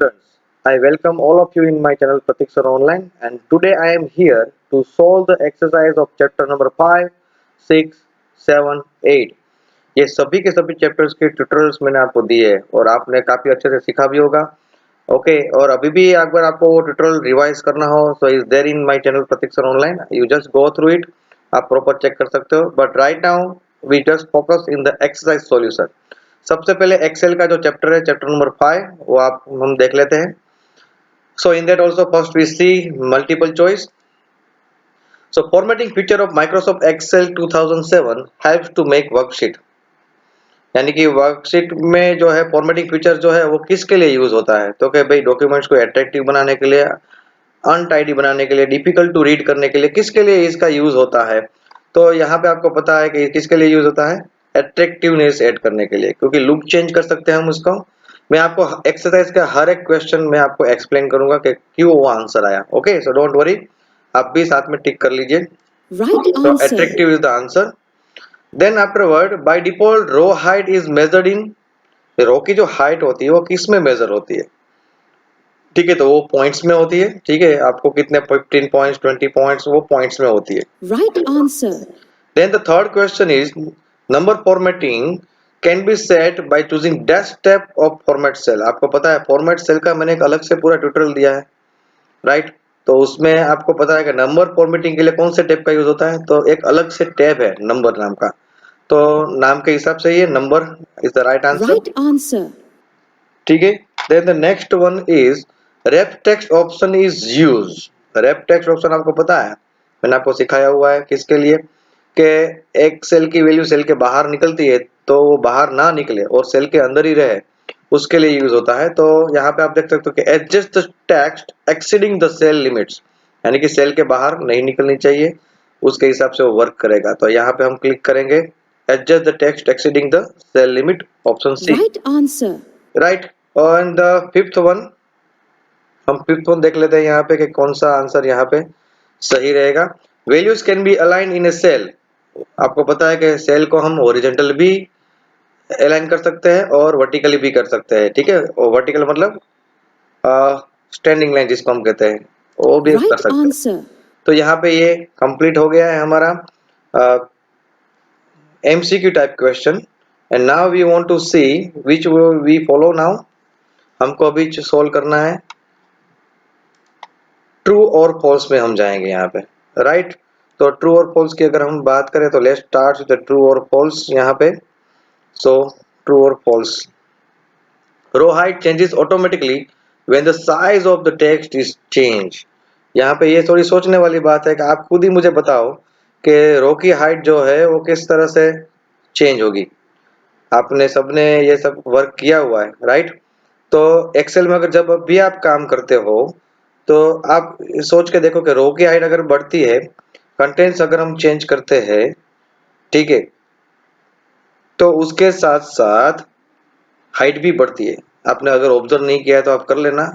students, I welcome all of you in my channel Pratik Sir Online, and today I am here to solve the exercise of chapter number 5, 6, 7, 8. ये सभी के सभी chapters के tutorials मैंने आपको दिए हैं और आपने काफी अच्छे से सीखा भी होगा। ओके, और अभी भी अगर आपको वो ट्यूटोरियल रिवाइज करना हो तो is there in my channel Prateek sir online, you just go through it, आप प्रॉपर चेक कर सकते हो। But right now we just focus in the exercise solution. सबसे पहले एक्सेल का जो चैप्टर है, चैप्टर नंबर 5, वो आप हम देख लेते हैं। So in that also first we see multiple choice. So formatting feature of Microsoft Excel 2007 helps to make worksheet. यानी कि वर्कशीट में जो है फॉर्मेटिंग फीचर जो है वो किसके लिए यूज होता है, तो कि भाई डॉक्यूमेंट्स को अट्रैक्टिव बनाने के लिए, अनटाइडी बनाने के लिए, डिफिकल्ट टू रीड करने के लिए, किसके लिए इसका यूज होता है। तो यहाँ पे आपको पता है कि किसके लिए यूज होता है, अट्रैक्टिवनेस ऐड करने के लिए, क्योंकि लुक चेंज कर सकते हैं हम उसको। मैं आपको एक्सरसाइज का हर एक क्वेश्चन में आपको एक्सप्लेन करूंगा कि क्यों वो आंसर आया। ओके, सो डोंट वरी, आप भी साथ में टिक कर लीजिए। Right So answer. attractive is the answer. Then afterward, by default row height is measured in, रो की जो हाइट होती है वो किस में मेजर होती है, ठीक है, तो वो पॉइंट्स में होती है। ठीक है, आपको कितने 15 पॉइंट्स 20 पॉइंट्स वो पॉइंट्स में होती है। Right answer. Then the third question is number formatting can be set by choosing dash step of format cell. आपको पता है फॉर्मेट सेल का मैंने एक अलग से पूरा ट्यूटोरियल दिया है, राइट। तो उसमें आपको पता है कि नंबर फॉर्मेटिंग के लिए कौन से टैब का यूज होता है, तो एक अलग से टैब है नंबर नाम का, तो नाम के हिसाब से ये number is the right answer. Right answer. ठीक है। Then the next one is wrap text option is use. Wrap text option आपको पता है, मैंने आपको सिखाया हुआ है किसके लिए, कि एक सेल की वैल्यू सेल के बाहर निकलती है तो वो बाहर ना निकले और सेल के अंदर ही रहे, उसके लिए यूज होता है। तो यहाँ पे आप देख सकते हो कि adjust the text exceeding the cell limits, यानी कि सेल के बाहर नहीं निकलनी चाहिए, उसके हिसाब से वो वर्क करेगा। तो यहाँ पे हम क्लिक करेंगे adjust the text exceeding the cell limit, option C, Right answer. Right. और द फिफ्थ वन, हम फिफ्थ वन देख लेते हैं यहाँ पे कि कौन सा आंसर यहाँ पे सही रहेगा। Values can be align in a cell. आपको पता है कि सेल को हम हॉरिजॉन्टल भी अलाइन कर सकते हैं और वर्टिकली भी कर सकते हैं। ठीक है, और वर्टिकल मतलब स्टैंडिंग लाइन जिसको हम कहते हैं, वो भी कर Right सकते हैं। answer. तो यहाँ पे ये कंप्लीट हो गया है हमारा MCQ type question. And now we want to see which we follow now. हमको अभी सोल्व करना है ट्रू और फॉल्स में, हम जाएंगे यहाँ पे, राइट। तो ट्रू और फॉल्स की अगर हम बात करें तो लेट्स स्टार्ट विद ट्रू और फॉल्स यहाँ पे। सो ट्रू और false, row height changes automatically when the size of the text is change. यहाँ पे ये थोड़ी सोचने वाली बात है कि आप खुद ही मुझे बताओ कि रो की हाइट जो है वो किस तरह से चेंज होगी। आपने सबने ये सब वर्क किया हुआ है, राइट। तो एक्सेल में अगर जब भी आप काम करते हो तो आप सोच के देखो कि रो की हाइट अगर बढ़ती है, कंटेंट्स अगर हम चेंज करते हैं, ठीक है, तो उसके साथ साथ हाइट भी बढ़ती है। आपने अगर ऑब्जर्व नहीं किया है तो आप कर लेना,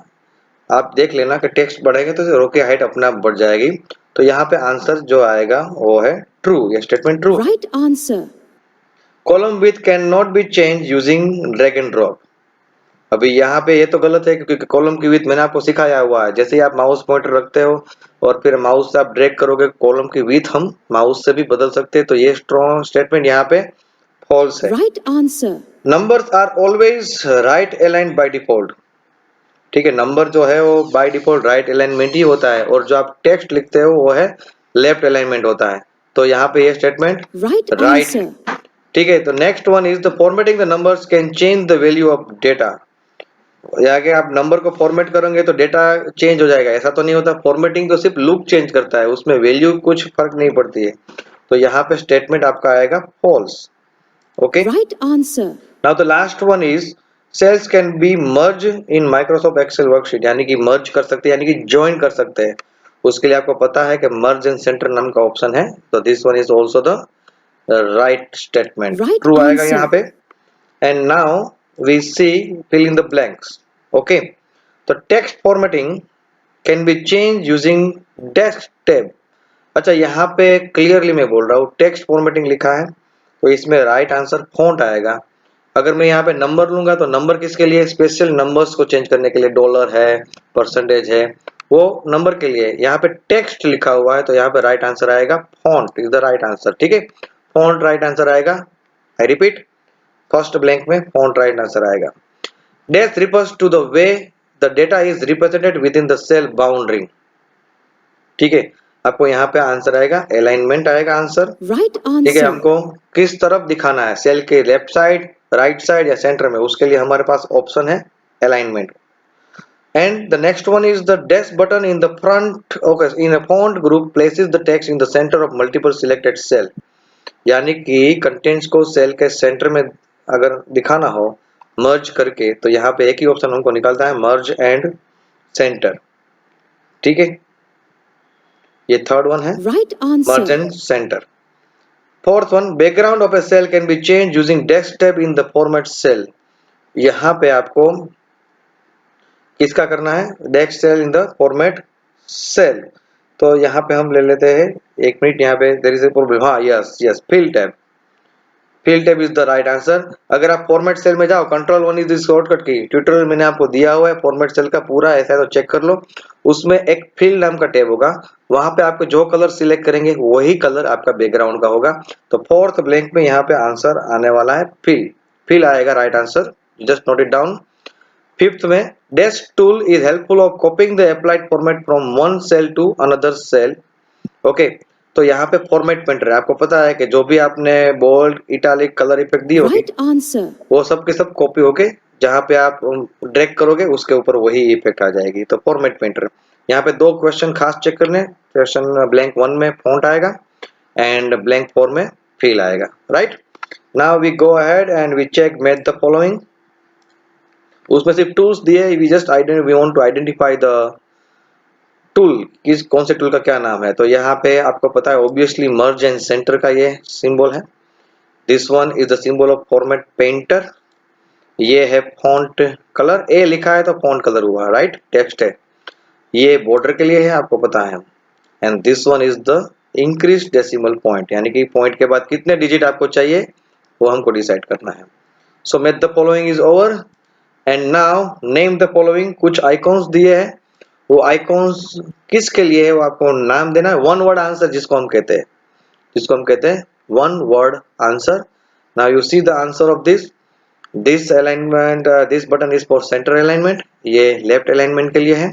आप देख लेना कि टेक्स्ट बढ़ेगा तो रो की हाइट अपने आप बढ़ जाएगी। तो यहाँ पे आंसर जो आएगा वो है ट्रू, ये statement true. Right answer. Column with can not B change using drag and drop. अभी यहाँ पे ये तो गलत है, क्योंकि कॉलम की विड्थ मैंने आपको सिखाया हुआ है, जैसे ही आप माउस पॉइंटर रखते हो और फिर माउस से आप ड्रैग करोगे, कॉलम की विड्थ हम माउस से भी बदल सकते हैं। तो ये स्ट्रॉन्ग स्टेटमेंट यहाँ पे फॉल्स है। Right answer. Numbers are always right aligned by default. ठीक है, नंबर जो है वो बाय डिफॉल्ट राइट अलाइनमेंट ही होता है, और जो आप टेक्स्ट लिखते हो वो है लेफ्ट अलाइनमेंट होता है। तो यहाँ पे ये स्टेटमेंट Right राइट है। answer. ठीक है, तो next one is the formatting the numbers can change the value of data. आगे आप नंबर को फॉर्मेट करेंगे तो डेटा चेंज हो जाएगा, ऐसा तो नहीं होता। फॉर्मेटिंग तो सिर्फ लुक चेंज करता है, उसमें वैल्यू कुछ फर्क नहीं पड़ती है। तो यहाँ पे स्टेटमेंट आपका आएगा false. Okay, Right answer. Now the last one is cells can be merge in Microsoft Excel worksheet. यानी कि मर्ज कर सकते हैं, यानी कि ज्वाइन कर सकते हैं। उसके लिए आपको पता है कि मर्ज एंड सेंटर नाम का ऑप्शन है, तो this one is also the right statement, Right true आएगा answer. यहाँ पे। And now we see fill in the blanks. Okay, तो text formatting can be change using desk tab. अच्छा, यहाँ पे क्लियरली मैं बोल रहा हूँ टेक्स्ट फॉर्मेटिंग लिखा है, तो इसमें राइट आंसर फॉन्ट आएगा। अगर मैं यहाँ पे नंबर लूंगा तो नंबर किसके लिए, स्पेशल नंबर्स को चेंज करने के लिए, डॉलर है, परसेंटेज है, वो नंबर के लिए। यहाँ पे टेक्स्ट लिखा हुआ है तो यहाँ पे राइट आंसर आएगा font is the right answer, ठीक है, फॉन्ट राइट आंसर आएगा। आई रिपीट, फर्स्ट ब्लैंक में फॉन्ट राइट आंसर आएगा। Dash refers to the way the data is represented within the cell boundary, ठीक है, आपको यहाँ पे आंसर आएगा अलाइनमेंट आएगा आंसर, Right ठीक है। answer. हमको किस तरफ दिखाना है, सेल के लेफ्ट साइड, राइट साइड या सेंटर में, उसके लिए हमारे पास ऑप्शन है alignment. And the next one is the dash button in the front, okay, in a font group places the text in the centre of multiple selected cell, यानी कि contents को सेल के सेंटर में अगर दिखाना हो मर्ज करके, तो यहाँ पे एक ही ऑप्शन हमको निकलता है, मर्ज एंड सेंटर, ठीक है, ये थर्ड वन है, Right merge answer. And centre. Fourth one, background of a cell can be change using desk tab in the format cell, यहाँ पे आपको किसका करना है, dash cell in the format cell. तो यहाँ पे हम ले लेते हैं, एक मिनट, यहाँ पे देयर इज ए प्रॉब्लम, हाँ yes yes, fill tab, fill tab is the right answer. अगर आप फॉर्मेट सेल में जाओ, control one is shortcut key, tutorial मैंने आपको दिया हुआ है फॉर्मेट सेल का पूरा, ऐसा है तो चेक कर लो, उसमें एक फिल नाम का टैब होगा, वहां पे आपको जो कलर सिलेक्ट करेंगे वही कलर आपका बैकग्राउंड का होगा। तो फोर्थ ब्लैंक में यहाँ पे आंसर आने वाला है फिल, फिल आएगा right answer, just note it down. Fifth में, dash tool is helpful of copying the applied format from one cell to another cell, okay. तो यहाँ पे फॉर्मेट पेंटर है, आपको पता है कि जो भी आपने बोल्ड, इटालिक, कलर इफेक्ट दी होगी, Right answer. वो सब के सब कॉपी होके जहाँ पे आप ड्रैग करोगे उसके ऊपर वही इफेक्ट आ जाएगी, तो फॉर्मेट पेंटर। यहाँ पे दो क्वेश्चन खास चेक कर लें, क्वेश्चन ब्लैंक 1 में फॉन्ट आएगा एंड ब्लैंक 4 में फिल आएगा, right. Now we go ahead and we check make the following, उसमें सिर्फ टूल्स दिए, we want to identify the tool, किस कौन से टूल का क्या नाम है। तो यहाँ पे आपको पता है ऑब्वियसली मर्ज एंड सेंटर का ये सिंबल है, this one is the symbol of format painter, ये है फॉन्ट कलर, ए लिखा है तो फॉन्ट कलर हुआ, राइट, टेक्स्ट है, ये बॉर्डर के लिए है आपको पता है। And this one is the increase decimal point, यानी कि पॉइंट के बाद कितने डिजिट आपको चाहिए वो हमको डिसाइड करना है। So make the following is over and now name the following, कुछ आइकॉन्स दिए हैं, वो आइकॉन्स किसके लिए है वो आपको नाम देना है, वन वर्ड आंसर जिसको हम कहते हैं, जिसको हम कहते हैं one word answer. Now you see the answer of this alignment, this button is for centre alignment, ये लेफ्ट अलाइनमेंट के लिए है,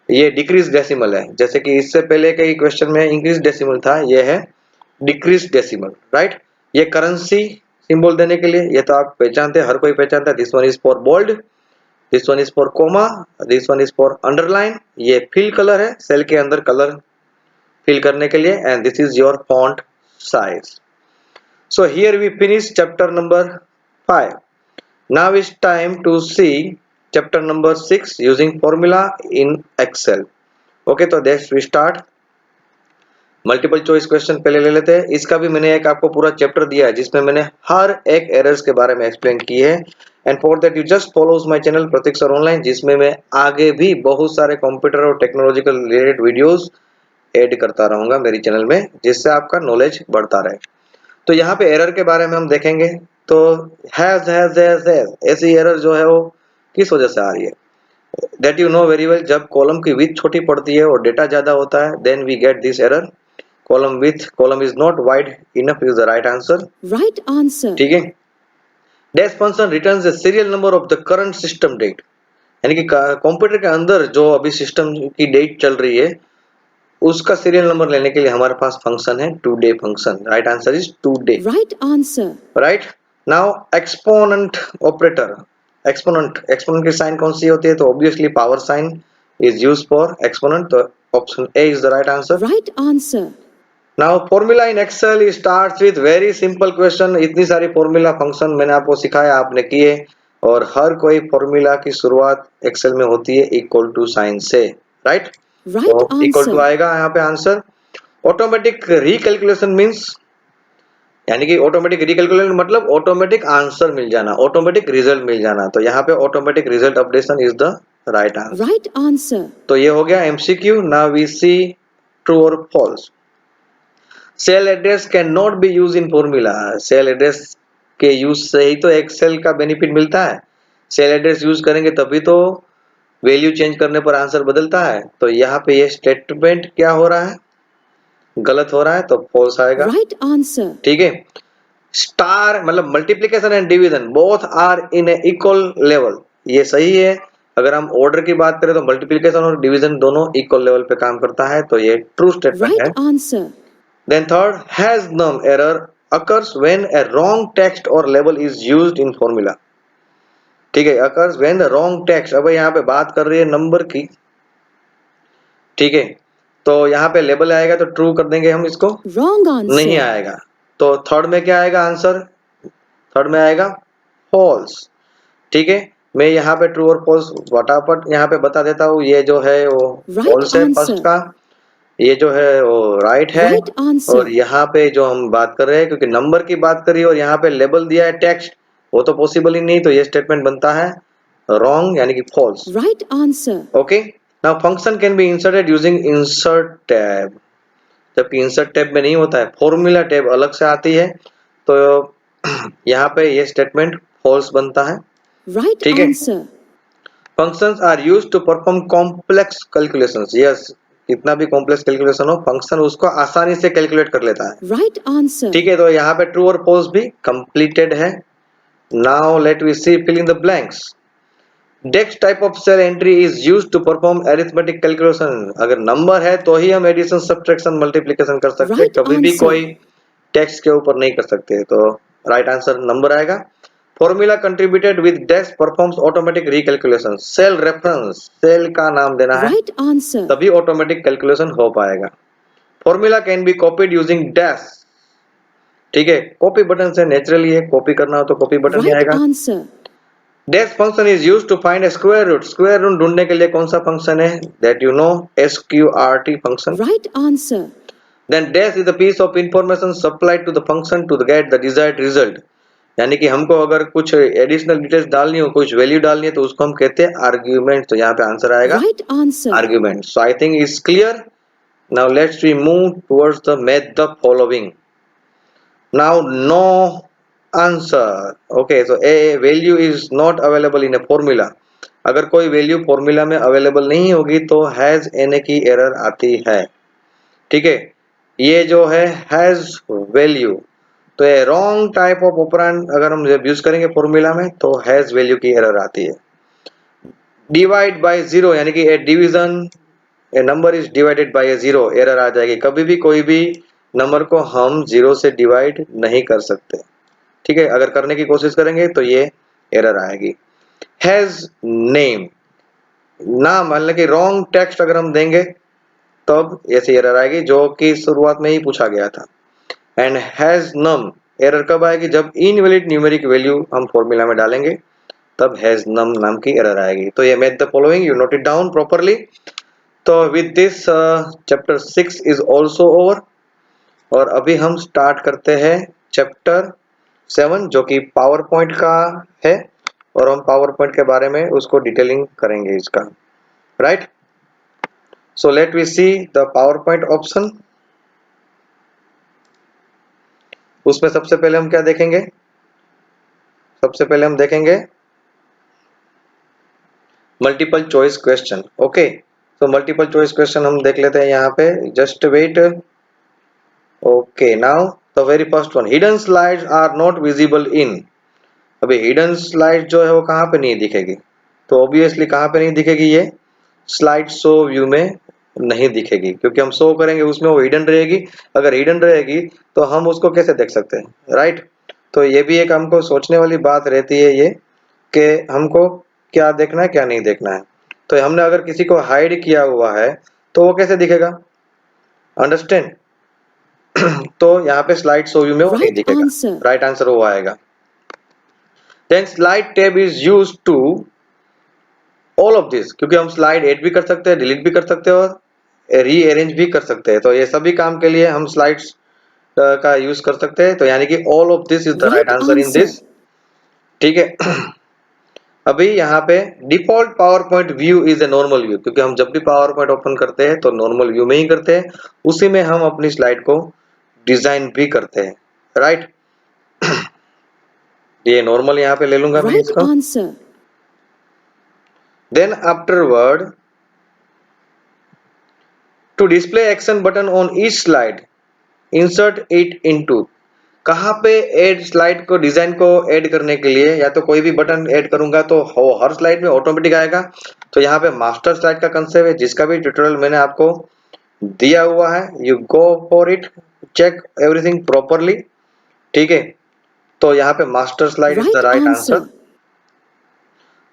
ये डिक्रीज डेसिमल है, जैसे कि इससे पहले के क्वेश्चन में इंक्रीज डेसिमल था, ये है डिक्रीज डेसिमल, राइट। ये करेंसी सिंबल देने के लिए, ये तो आप पहचानते हैं, हर कोई पहचानता है, this one is for bold, this one is for comma, this one is for underline, ये फिल कलर है, सेल के अंदर कलर फिल करने के लिए, and this is your font size. So here we finish chapter number 5। Now is time to see chapter number 6 using formula in Excel, okay. तो let's we start. Multiple choice question पहले ले लेते हैं, इसका भी मैंने एक आपको पूरा चैप्टर दिया है जिसमें मैंने हर एक एरर्स के बारे में एक्सप्लेन की है, and for that you just follows my channel Prateek sir online, जिसमें मैं आगे भी बहुत सारे कंप्यूटर और टेक्नोलॉजिकल रिलेटेड वीडियोस ऐड करता रहूंगा मेरी चैनल में, जिससे आपका नॉलेज बढ़ता रहे। तो यहाँ पे एरर के बारे में हम देखेंगे, तो हैज ऐसी एरर जो है वो किस वजह से आ रही है, that you know very well, जब कॉलम की विड्थ छोटी पड़ती है और डेटा ज्यादा होता है, then we get this error, column width, column is not wide enough is the right answer, Right answer. ठीक है। dash function returns the serial number of the current system date, यानी कि कंप्यूटर के अंदर जो अभी सिस्टम की date चल रही है उसका सीरियल नंबर लेने के लिए हमारे पास फंक्शन है today function, right answer is today, Right answer. Right. Now exponent operator, exponent की साइन कौन सी होती है, तो obviously power sign is used for exponent, तो option A is the right answer. Right answer. Now formula in Excel starts with very simple question, इतनी सारी formula function मैंने आपको सिखाया, आपने किए, और हर कोई फॉर्मूला की शुरुआत एक्सेल में होती है इक्वल टू साइन से, राइट। Right तो इक्वल टू answer. आएगा यहाँ पे आंसर। ऑटोमेटिक रिकैलकुलेशन मींस, यानी कि ऑटोमेटिक रिकैलकुलेशन मतलब ऑटोमेटिक आंसर मिल जाना, ऑटोमेटिक रिजल्ट मिल जाना, तो यहाँ पे automatic result updation is the right answer. Right answer. तो ये हो गया MCQ. Now we see true और false. Cell address can not be use in formula, cell address के यूज से ही तो एक्सेल का बेनिफिट मिलता है। सेल एड्रेस यूज करेंगे तभी तो वैल्यू चेंज करने पर आंसर बदलता है। तो यहाँ पे ये स्टेटमेंट क्या हो रहा है, गलत हो रहा है, तो फॉल्स आएगा। Right answer. ठीक है। स्टार मतलब multiplication and division both are in a equal level, ये सही है। अगर हम ऑर्डर की बात करें तो मल्टीप्लिकेशन और डिवीजन दोनों इक्वल लेवल पे काम करता है, तो ये ट्रू स्टेटमेंट Right है। answer. Then third, has num error occurs when a wrong text or label is used in formula। ठीक है, occurs when the wrong text, अब यहाँ पे बात कर रही है नंबर की। ठीक है, तो यहाँ पे लेबल आएगा तो ट्रू कर देंगे हम इसको, Wrong नहीं answer. आएगा। तो थर्ड में क्या आएगा आंसर, थर्ड में आएगा फॉल्स। ठीक है, मैं यहाँ पे ट्रू और फॉल्स फटाफट यहाँ पे बता देता हूँ। ये जो है वो Right फॉल्स है फर्स्ट answer. का, ये जो है वो राइट है। Right answer. और यहाँ पे जो हम बात कर रहे हैं, क्योंकि नंबर की बात करी और यहाँ पे लेबल दिया है टेक्स्ट, वो तो पॉसिबल ही नहीं, तो ये स्टेटमेंट बनता है रॉन्ग यानी कि false. Right answer. Okay, now function can be inserted using insert tab, जबकि इंसर्ट टैब में नहीं होता है, फॉर्मूला टैब अलग से आती है। तो यहाँ पे ये स्टेटमेंट फॉल्स बनता है। Right ठीक है, answer. Functions are used to perform complex calculations, yes, कितना भी कॉम्प्लेक्स कैलकुलेशन हो फंक्शन उसको आसानी से कैलकुलेट कर लेता है। Right answer. ठीक है, तो यहाँ पे ट्रू और फॉल्स भी कंप्लीटेड है। Now let we see filling the blanks. Dash type of cell entry is used to perform arithmetic calculation, अगर नंबर है तो ही हम एडिशन सब्ट्रैक्शन मल्टीप्लिकेशन कर सकते हैं, Right कभी भी answer. कोई टेक्स्ट के ऊपर नहीं कर सकते। तो राइट आंसर नंबर आएगा। Formula contributed with dash performs automatic recalculation, cell reference, cell का नाम देना है Right answer. तभी ऑटोमेटिक कैलकुलेशन हो पाएगा। Formula can be copied using dash, ठीक है, कॉपी बटन से नेचुरली है, कॉपी करना हो तो कॉपी बटन ही Right आएगा। answer. Dash function is used to find square root, square root ढूंढने के लिए कौन सा फंक्शन है, that you no, SQRT function. Right answer. Then dash is a piece of information supplied to the function to get the desired result, यानी कि हमको अगर कुछ एडिशनल डिटेल्स डालनी हो, कुछ वैल्यू डालनी है, तो उसको हम कहते हैं आर्ग्यूमेंट। तो यहाँ पे आंसर आएगा Right answer. Argument. So I think is clear. Now let's we move towards the math the following. Now no answer, okay, so a value is not available in a formula, अगर कोई value formula में available नहीं होगी तो has an की error आती है। ठीक है, ये जो है हैज वैल्यू, तो ये रॉन्ग टाइप ऑफ ऑपरेंड अगर हम जब यूज करेंगे फॉर्मूला में तो हैज वैल्यू की एरर आती है। डिवाइड बाय जीरो यानी कि a division, a number is divided by a zero, error आ जाएगी। कभी भी कोई भी नंबर को हम जीरो से डिवाइड नहीं कर सकते। ठीक है, अगर करने की कोशिश करेंगे तो ये एरर आएगी। हैज नेम, नाम मतलब कि रॉन्ग टेक्स्ट अगर हम देंगे तब ऐसी एरर आएगी, जो कि शुरुआत में ही पूछा गया था। एंड हैज नम, एरर कब आएगी, जब इनवैलिड न्यूमेरिक वैल्यू हम फॉर्मूला में डालेंगे तब हैज नम नाम की एरर आएगी। तो ये make the following, you note it down properly. तो with this chapter 6 is also over, और अभी हम स्टार्ट करते हैं चैप्टर 7 जो कि पावर पॉइंट का है, और हम पावर पॉइंट के बारे में उसको डिटेलिंग करेंगे इसका, right. So let we see the PowerPoint option. उसमें सबसे पहले हम क्या देखेंगे, सबसे पहले हम देखेंगे मल्टीपल चॉइस क्वेश्चन। ओके, तो मल्टीपल चॉइस क्वेश्चन हम देख लेते हैं यहाँ पे, just wait. Okay, now the very first one, hidden slides are not visible in. अभी हिडन स्लाइड जो है वो कहाँ पे नहीं दिखेगी, तो ऑब्वियसली कहाँ पे नहीं दिखेगी, ये स्लाइड शो व्यू में नहीं दिखेगी, क्योंकि हम शो करेंगे उसमें वो हिडन रहेगी। अगर हिडन रहेगी तो हम उसको कैसे देख सकते हैं, राइट। तो ये भी एक हमको सोचने वाली बात रहती है ये, कि हमको क्या देखना है क्या नहीं देखना है। तो हमने अगर किसी को हाइड किया हुआ है तो वो कैसे दिखेगा, अंडरस्टैंड। तो यहाँ पे स्लाइड शो व्यू में वो नहीं Right दिखेगा, answer. राइट आंसर वो आएगा। Then slide tab is used to all of this, क्योंकि हम स्लाइड एड भी कर सकते हैं, डिलीट भी कर सकते हैं और रीअरेंज भी कर सकते हैं। तो ये सभी काम के लिए हम स्लाइड्स का यूज कर सकते हैं। तो यानी कि all of this is the right Right answer in answer. This. ठीक है। अभी यहाँ पे default power point view is a normal view, क्योंकि हम जब भी पावर पॉइंट ओपन करते हैं तो नॉर्मल व्यू में ही करते हैं, उसी में हम अपनी स्लाइड को डिजाइन भी करते हैं, राइट। ये नॉर्मल यहाँ पे ले लूंगा मैं Right इसको. answer. Then afterward, to display action button on each slide, insert it into. कहाँ पे ऐड स्लाइड को डिजाइन को ऐड करने के लिए या तो कोई भी बटन ऐड करूंगा तो हर स्लाइड में ऑटोमेटिक आएगा. तो यहाँ पे मास्टर स्लाइड का कंसेप्ट है जिसका भी ट्यूटोरियल मैंने आपको दिया हुआ है. You go for it, check everything properly. ठीक है, तो यहाँ पे master slide is the Right right answer. Answer.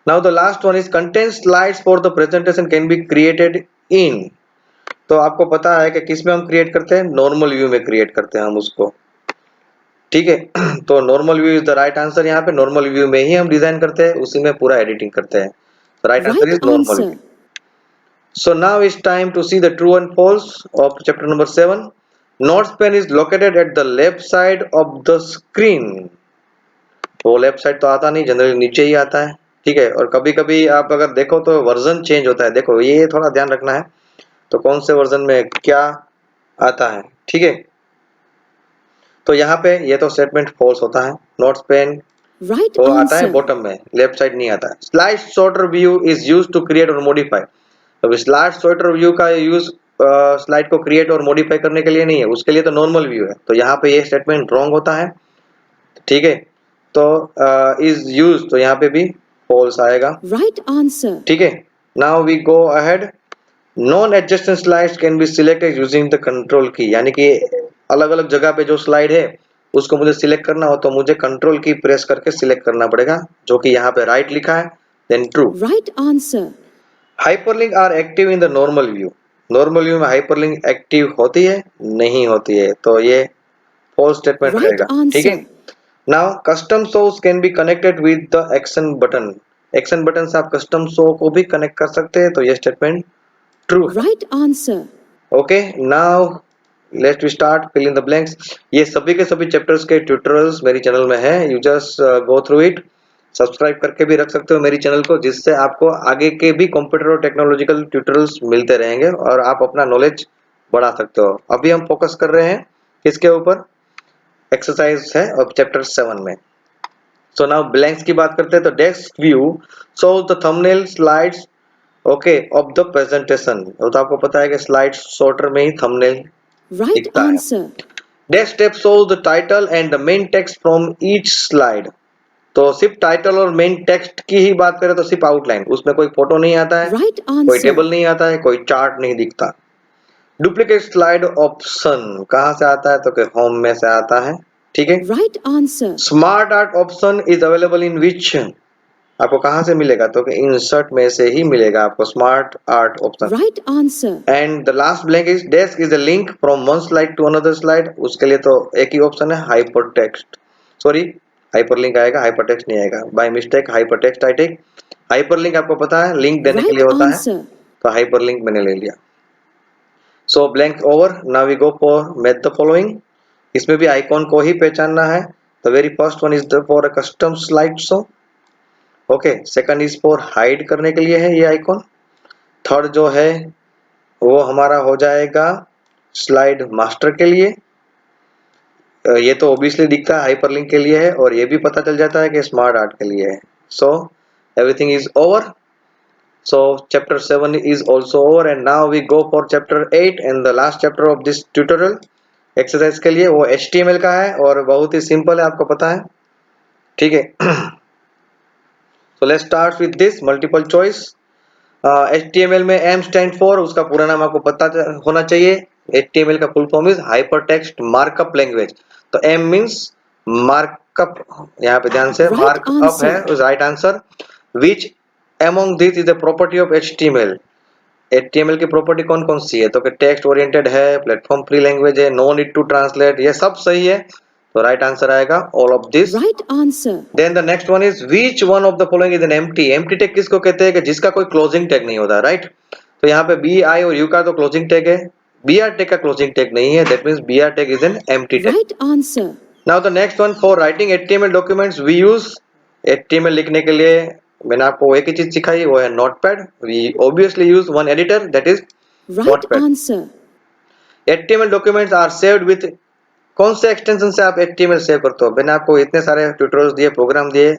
Now the last one is content slides for the presentation can be created in. तो आपको पता है कि किस में हम क्रिएट करते हैं, नॉर्मल व्यू में क्रिएट करते हैं हम उसको. ठीक है, तो normal view is the right answer. यहाँ पे नॉर्मल व्यू में ही हम डिजाइन करते हैं, उसी में पूरा एडिटिंग करते हैं. Right answer Right is normal view. answer. So now it's time to see the true and false of chapter number 7. Notes pen is located at the left side of the screen. वो left side तो आता नहीं, generally नीचे ही आता है. ठीक है, और कभी कभी आप अगर देखो तो वर्जन चेंज होता है. देखो ये थोड़ा ध्यान रखना है, तो कौन से वर्जन में क्या आता है. ठीक है, तो यहाँ पे ये तो स्टेटमेंट फॉल्स होता है. नोट्स पेन Right वो आता है answer. बॉटम में, लेफ्ट साइड नहीं आता है. Slide sorter view is used to create और मॉडिफाई. अब स्लाइड सॉर्टर व्यू का यूज स्लाइड को क्रिएट और मॉडिफाई करने के लिए नहीं है, उसके लिए तो नॉर्मल व्यू है. तो यहाँ पे ये स्टेटमेंट रॉन्ग होता है. ठीक है, तो इज यूज, तो यहाँ पे भी फॉल्स आएगा. Right answer. ठीक है, now we go ahead. Non adjacent slides can be selected using the control key. यानी कि अलग अलग जगह पे जो स्लाइड है उसको मुझे सिलेक्ट करना हो तो मुझे कंट्रोल की प्रेस करके सिलेक्ट करना पड़ेगा, जो कि यहाँ पे राइट लिखा है. Then true. Right answer. Hyperlink are active in the normal view. Normal view में हाइपरलिंक एक्टिव होती है, नहीं होती है, तो ये फॉल्स स्टेटमेंट Right रहेगा. ठीक है, answer. Now custom shows can be connected with the action button. Action button से आप कस्टम शो को भी कनेक्ट कर सकते हैं, तो ये स्टेटमेंट ट्रू है. Right answer. Okay, now let's we start fill in the blanks. ये सभी के सभी चैप्टर्स के ट्यूटोरियल्स मेरी चैनल में है. You just go through it. Subscribe करके भी रख सकते हो मेरी चैनल को, जिससे आपको आगे के भी कंप्यूटर और टेक्नोलॉजिकल ट्यूटोरियल्स मिलते रहेंगे और आप अपना नॉलेज बढ़ा सकते हो. अभी हम फोकस कर रहे हैं किसके ऊपर, एक्सरसाइज है और चैप्टर 7 में. सो नाउ ब्लैंक्स की बात करते हैं. तो desk view shows the thumbnail slides okay of the presentation. तो आपको पता है कि स्लाइड सॉर्टर में ही थंबनेल Right दिखता है. answer. Desk tab shows the title and the main text from each slide. तो सिर्फ टाइटल और मेन टेक्स्ट की ही बात करें तो सिर्फ आउटलाइन, उसमें कोई फोटो नहीं आता है, Right कोई answer. टेबल नहीं आता है, कोई चार्ट नहीं दिखता. डुप्लीकेट स्लाइड ऑप्शन कहाँ से आता है, तो कि होम में से आता है. ठीक है, Right answer. Smart art option is available in which. आपको कहाँ से मिलेगा, तो कि इंसर्ट में से ही मिलेगा आपको smart art option. Right answer. And the last blank is dash is a link from one slide to another slide. उसके लिए तो एक ही ऑप्शन है, हाइपर टेक्स्ट. सॉरी, हाइपरलिंक आएगा, हाइपर टेक्स्ट नहीं आएगा. By mistake hypertext I take. Hyperlink आपको पता है लिंक देने के Right लिए होता है, answer. तो हाइपरलिंक मैंने ले लिया. So blank over. Now we go for make the following. इसमें भी आइकॉन को ही पहचानना है. The very first one is the for a custom slide show. Okay, second is for hide करने के लिए है ये आइकॉन. थर्ड जो है वो हमारा हो जाएगा स्लाइड मास्टर के लिए. ये तो ऑब्वियसली दिखता है हाइपरलिंक के लिए है, और ये भी पता चल जाता है कि स्मार्ट आर्ट के लिए है. So everything is over. So chapter 7 is also over and now we go for chapter 8 and the last chapter of this tutorial. Exercise के लिए वो HTML का है और बहुत ही सिंपल है, आपको पता है. ठीक है, so let's start with this multiple choice. HTML में M स्टैंड फॉर, उसका पूरा नाम आपको पता होना चाहिए. HTML का full form is hyper text markup language. तो M मींस मार्कअप, यहाँ पे ध्यान से, Right मार्कअप answer. है right answer. Which among these is a property of HTML. HTML की प्रॉपर्टी कौन कौन सी है, तो कि टेक्स्ट ओरिएंटेड है, प्लेटफॉर्म फ्री लैंग्वेज है, नो नीड टू ट्रांसलेट, ये सब सही है. तो राइट आंसर आएगा all of this. Right answer. Then the next one is which one of the following is an empty. Empty tag किसको कहते हैं, कि जिसका कोई क्लोजिंग टैग नहीं होता, राइट. तो यहाँ पे बी आई और यू का तो क्लोजिंग टैग है, बी आर टैग का क्लोजिंग टैग नहीं है, that means B R tag is an empty tag. Right answer. Now the next one for writing HTML documents we use. HTML लिखने के लिए मैंने आपको एक ही चीज सिखाई, वो है Notepad. We obviously use one editor, that is Right Notepad. answer. HTML documents are saved with कौन से एक्सटेंशन से आप HTML सेव करते हो? मैंने आपको इतने सारे ट्यूटोरियल्स दिए, प्रोग्राम दिए,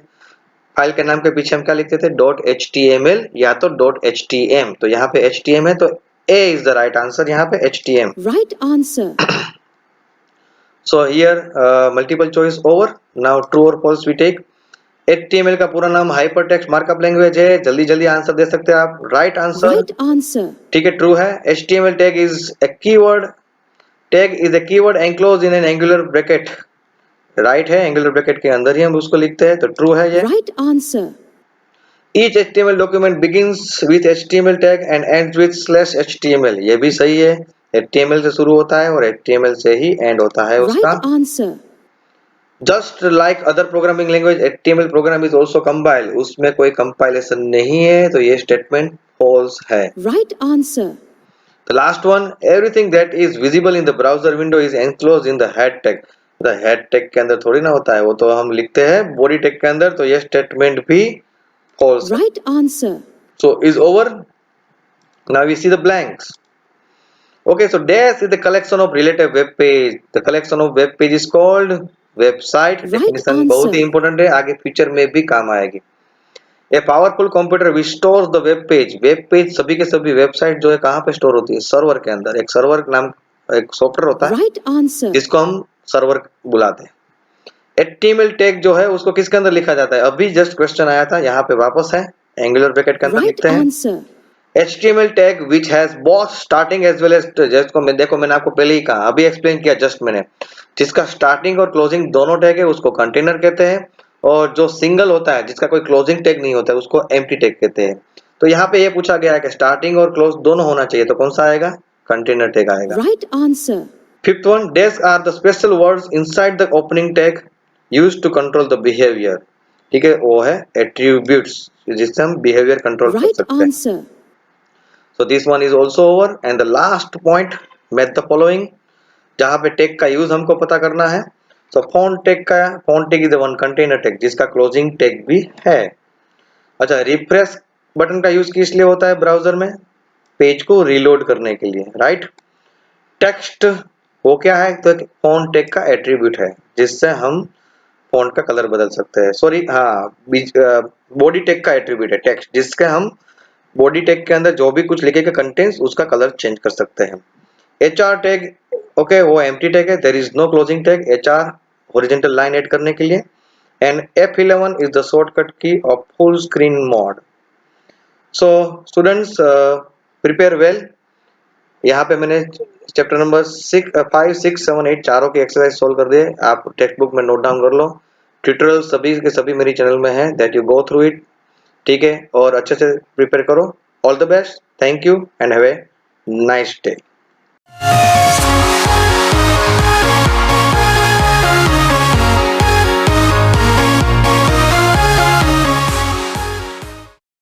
फाइल के नाम के पीछे हम क्या लिखते थे? .html या तो .htm। तो यहाँ पे HTM है, तो A is the right answer यहाँ पे HTM। Right answer. So here multiple choice over. Now true or false we take। HTML का पूरा नाम हाइपरटेक्स्ट मार्कअप लैंग्वेज है। जल्दी जल्दी आंसर दे सकते हैं आप। Right answer, Right answer. ठीक है, ट्रू है। HTML tag is a keyword, tag is a keyword enclose in an angular bracket. Right है, एंगुलर ब्रैकेट के अंदर ही हम उसको लिखते हैं, तो ट्रू है ये। Right answer. Each HTML document begins with HTML tag and ends with /HTML। ये भी सही है, HTML से शुरू होता है और HTML से ही एंड होता है उसका। Right answer. Just like other programming language HTML program is also compile. उसमें कोई कंपाइलेशन नहीं है, तो ये स्टेटमेंट फॉल्स है। Right answer. The last one, everything that is visible in the browser window is enclosed in the head tag। the head tag के अंदर थोड़ी ना होता है, वो तो हम लिखते हैं body tag के अंदर, तो ये स्टेटमेंट भी false है। Right answer. So is over। Now we see the blanks। Okay, so dash is the collection of related web page। The collection of web page is called website। Right Definition बहुत ही answer. important है, आगे future में भी काम आएगी। A powerful computer which stores the web page। Web page सभी के सभी वेबसाइट जो है कहाँ पे स्टोर होती है? सर्वर के अंदर। एक सर्वर नाम एक सॉफ्टवेयर होता है Right answer. जिसको हम सर्वर बुलाते हैं। HTML टैग जो है उसको किसके अंदर लिखा जाता है? अभी जस्ट क्वेश्चन आया था, यहाँ पे वापस है, एंगुलर ब्रैकेट के अंदर Right लिखते हैं। answer. HTML tag which has both starting as well as जिसको मैं देखो मैंने आपको पहले ही कहा, अभी एक्सप्लेन किया जस्ट मैंने, जिसका स्टार्टिंग और क्लोजिंग दोनों टैग है उसको कंटेनर कहते हैं, और जो सिंगल होता है जिसका कोई क्लोजिंग टैग नहीं होता है उसको एम्प्टी टैग कहते हैं। तो यहाँ पे ये पूछा गया है कि स्टार्टिंग और क्लोज दोनों होना चाहिए, तो कौन सा आएगा? कंटेनर टैग आएगा। Right answer. Fifth one, dash are the special words inside the opening tag used to control the behaviour. ठीक है, वो है एट्रीब्यूट्स जिससे हम बिहेवियर कंट्रोल कर Right सकते हैं। answer. So this one is also over and the last point, match the following। जहाँ पे टैग का यूज हमको पता करना है। So font tag is the one container tag जिसका क्लोजिंग टैग भी है। अच्छा, रिफ्रेश बटन का यूज किस लिए होता है ब्राउजर में? पेज को रीलोड करने के लिए, राइट। टेक्स्ट वो क्या है? तो फॉन्ट टैग का एट्रीब्यूट है जिससे हम फॉन्ट का कलर बदल सकते हैं। सॉरी, हाँ, बॉडी टैग का एट्रीब्यूट है टेक्स्ट, जिसके हम बॉडी टैग के अंदर जो भी कुछ लिखेगा कंटेंट्स उसका कलर चेंज कर सकते हैं। HR टैग, ओके, वो एम्प्टी टैग है, there is no closing tag. HR horizontal line add करने के लिए। And F11 is the shortcut key of full screen mode. So students, prepare well. यहाँ पे मैंने चैप्टर नंबर 5, 6, 7, 8 चारों की एक्सरसाइज सोल्व कर दिए। आप टेक्स्ट बुक में नोट डाउन कर लो। ट्यूटोरियल सभी के सभी मेरी चैनल में है, that you go through it. ठीक है, और अच्छे से प्रिपेयर करो। All the best, thank you and have a nice day.